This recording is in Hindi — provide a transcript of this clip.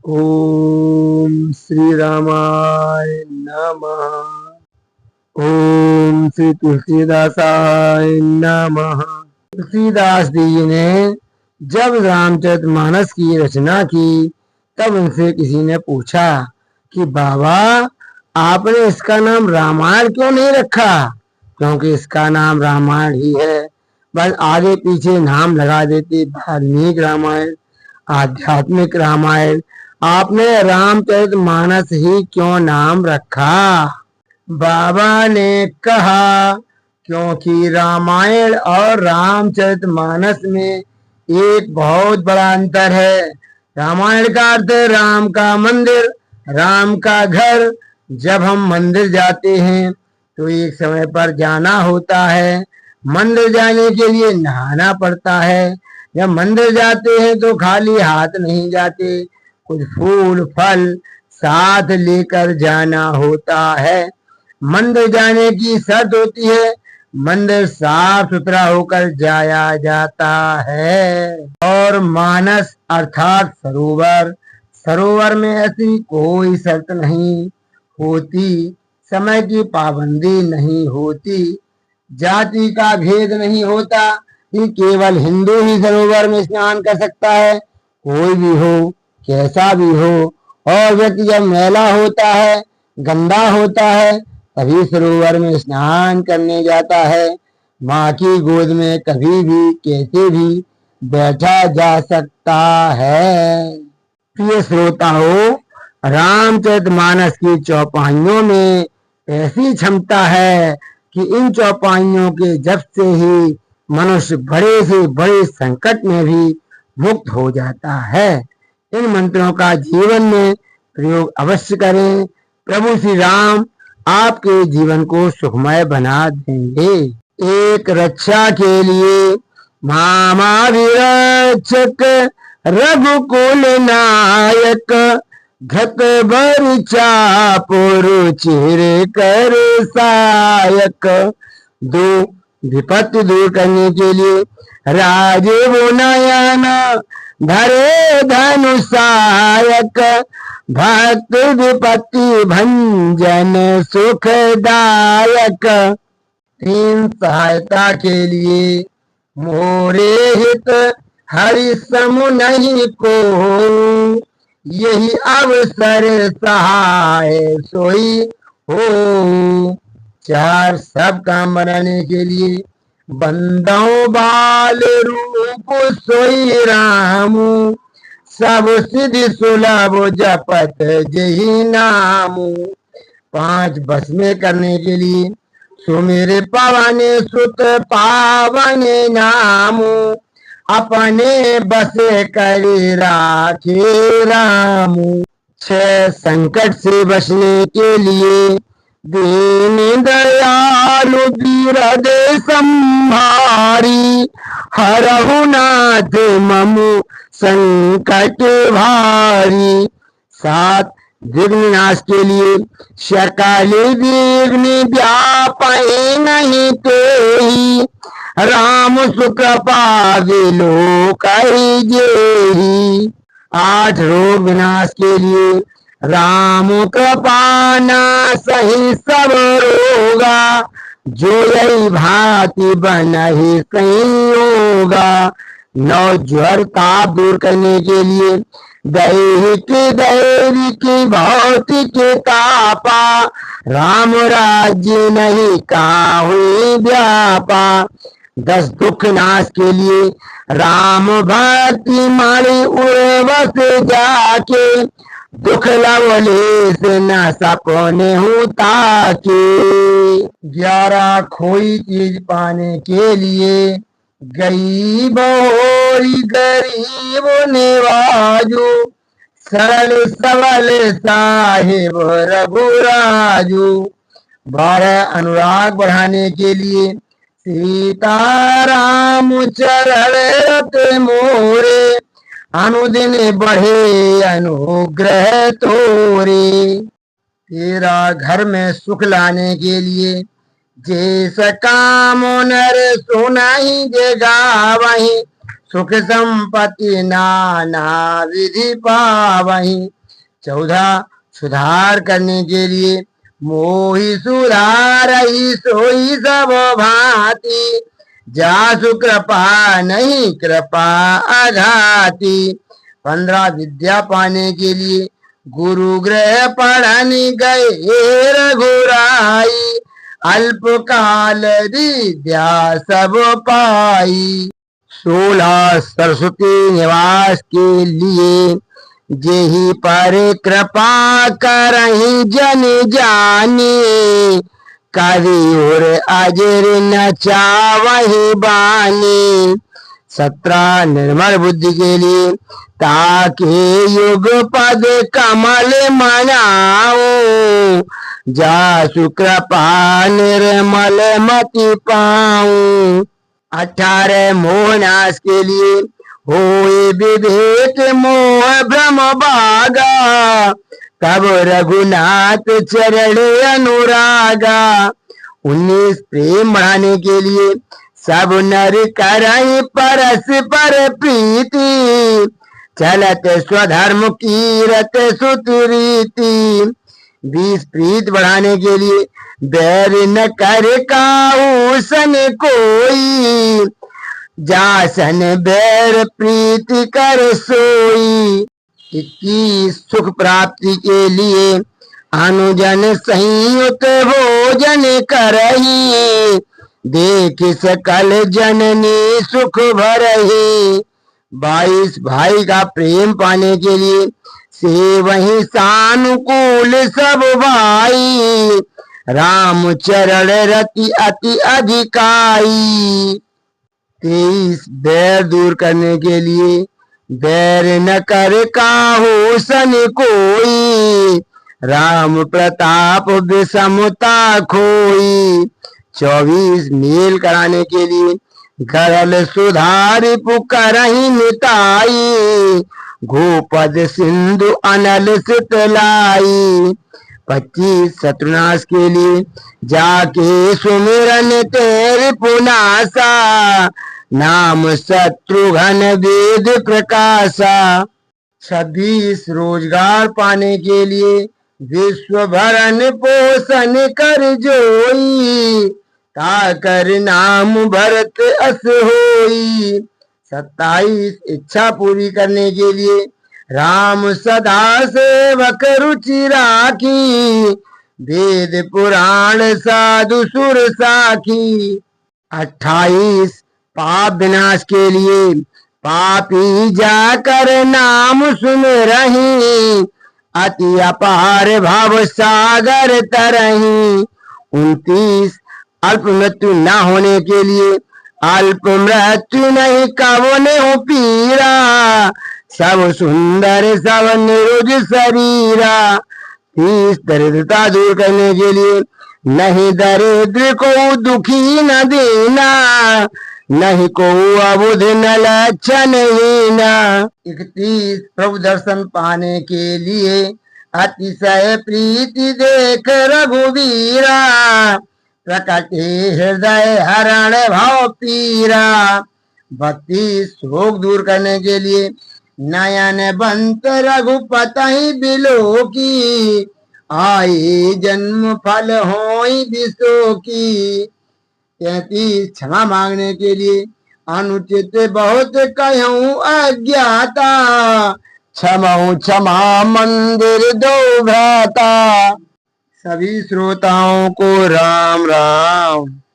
ओम श्री रामाय नमः। ओम श्री तुलसीदासाय नमः। तुलसीदास जी ने जब रामचरितमानस की रचना की तब उनसे किसी ने पूछा कि बाबा आपने इसका नाम रामायण क्यों नहीं रखा, क्योंकि इसका नाम रामायण ही है। बस आगे पीछे नाम लगा देते, धार्मिक रामायण, आध्यात्मिक रामायण। आपने रामचरितमानस ही क्यों नाम रखा? बाबा ने कहा क्योंकि रामायण और रामचरितमानस में एक बहुत बड़ा अंतर है। रामायण का अर्थ है राम का मंदिर, राम का घर। जब हम मंदिर जाते हैं तो एक समय पर जाना होता है। मंदिर जाने के लिए नहाना पड़ता है। जब मंदिर जाते हैं तो खाली हाथ नहीं जाते, कुछ फूल फल साथ लेकर जाना होता है। मंदिर जाने की शर्त होती है, मंदिर साफ सुथरा होकर जाया जाता है। और मानस अर्थात सरोवर, सरोवर में ऐसी कोई शर्त नहीं होती, समय की पाबंदी नहीं होती, जाति का भेद नहीं होता कि केवल हिंदू ही सरोवर में स्नान कर सकता है। कोई भी हो, कैसा भी हो। और व्यक्ति जब मैला होता है, गंदा होता है, तभी सरोवर में स्नान करने जाता है। माँ की गोद में कभी भी कैसे भी बैठा जा सकता है। प्रिय श्रोताओं, रामचरितमानस की चौपाइयों में ऐसी क्षमता है कि इन चौपाइयों के जप से ही मनुष्य बड़े से बड़े संकट में भी मुक्त हो जाता है। इन मंत्रों का जीवन में प्रयोग अवश्य करें। प्रभु श्री राम आपके जीवन को सुखमय बना देंगे। एक रक्षा के लिए मामाभिरक्षक रघुकुल नायक, घत भर चापुर चिर कर सायक। दो विपत्ति दूर करने के लिए राजीव नयन धरे धनुषायक, भक्त विपत्ति भंजन सुखदायक। तीन सहायता के लिए मोरे हित हरि समु नहीं को, यही अवसर सहाय सोई हो। चार सब काम बनाने के लिए बंदों बाल रूप सोई रामू, सब सिद्धि सुलभ जपत जही नामू। पांच बस में करने के लिए सुमेरे पवने सुत पावने नामू, अपने बसे करे राखे रामू। छह संकट से बचने के लिए दीन दयालु बीरद संभारी, हरहु नाथ ममु संकट भारी। सात विघ्न नाश के लिए सकल विघ्न व्यापै नहीं तेहि, राम सुकृपा विलोक जेहि। आठ रोग विनाश के लिए राम कृपा नासहि सब रोगा, जो यही भांति बनहि संयोगा। नौ ज्वर ताप दूर करने के लिए दैहिक दैविक भौतिक तापा, राम राज्य नहीं काहू व्यापा। दस दुख नाश के लिए राम भक्ति मारी उर्वश जाके, दुख लवलेश न सपने होता के। 11 खोई चीज पाने के लिए गरीब होरी गरीब निवाजू, सरल सबल साहिब रघुराजू। 12 अनुराग बढ़ाने के लिए सीताराम चरण रत मोरे, अनुदिन बढ़े अनुग्रह तोरे। 13 घर में सुख लाने के लिए जैस काम नर सुनाई जे गावहि, सुख संपत्ति नाना विधि पावही। 14 सुधार करने के लिए मोहि सुधारहि सोई सब भांति। जासु कृपा नहीं कृपा अघाती। 15 विद्या पाने के लिए गुरु गृह पढ़न गए रघुराई। अल्प काल विद्या सब पाई। 16 सरस्वती निवास के लिए जेहि पर कृपा करहि जन जानी। कवि और अजर न चावहि बानी। 17 निर्मल बुद्धि के लिए ताके युग पद कमल मनाऊं। जासु कृपा निर्मल मति पाऊं। 18 मोहनाश के लिए होए विवेक मोह भ्रम बागा। तब रघुनाथ चरण अनुरागा। 19 प्रेम बढ़ाने के लिए सब नर करई परस्पर प्रीति। चलत स्वधर्म कीरत सुतरीति। 20 प्रीत बढ़ाने के लिए बैर न कर काहू सन कोई। जासन बैर प्रीति कर सोई। 21 सुख प्राप्ति के लिए अनुजन संयुत भोजन करही। देख सकल जननी सुख भरही। 22 भाई का प्रेम पाने के लिए से वही सानुकूल सब भाई। राम चरण रति अति अधिकाई। 23 बैर दूर करने के लिए बैर न कर काहू सन कोई। राम प्रताप विषमता खोई। 24 मेल कराने के लिए गरल सुधारी पुकारहि मिताई। गोपद सिंधु अनल सितलाई। 25 शत्रुनाश के लिए जाके सुमिरन तेरे पुनासा। नाम शत्रुघ्न वेद प्रकाशा। 26 रोजगार पाने के लिए विश्व भरण पोषण कर जोई। ताकर नाम भरत अस होई। 27 इच्छा पूरी करने के लिए राम सदा सेवक रुचि राखी। वेद पुराण साधु सुर साखी। 28 पाप विनाश के लिए पापी जाकर नाम सुन रही। अति अपार भाव सागर तरही। 29 अल्प मृत्यु न होने के लिए अल्प मृत्यु नहीं कवने हो पीरा। सब सुंदर सब निरुज शरीरा। 30 दरिद्रता दूर करने के लिए नहीं दरिद्र को दुखी न देना। नहीं को अबुध न लक्षण हीना। 31 प्रभु दर्शन पाने के लिए अतिशय प्रीति देख रघुवीरा। प्रकटे हृदय हरण भाव पीरा। 32 शोक दूर करने के लिए नयन बंत रघुपति बिलो की। आए जन्म फल होई विषो की। 33 क्षमा मांगने के लिए अनुचित बहुत कहूँ अज्ञाता। क्षमाऊं क्षमा मंदिर दो भ्राता। सभी श्रोताओं को राम राम।